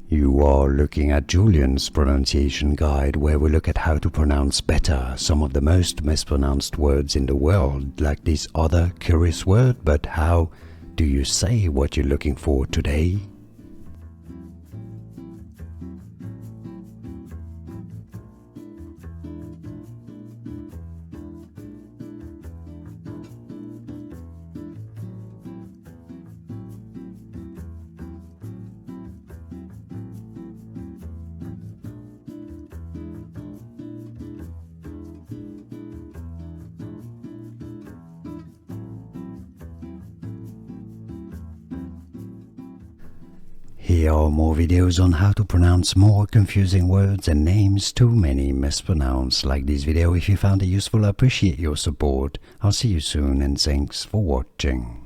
You are looking at Julian's pronunciation guide, where we look at how to pronounce better some of the most mispronounced words in the world, like this other curious word. But how do you say what you're looking for today? Here are more videos on how to pronounce more confusing words and names too many mispronounced. Like this video if you found it useful. I appreciate your support. I'll see you soon and thanks for watching.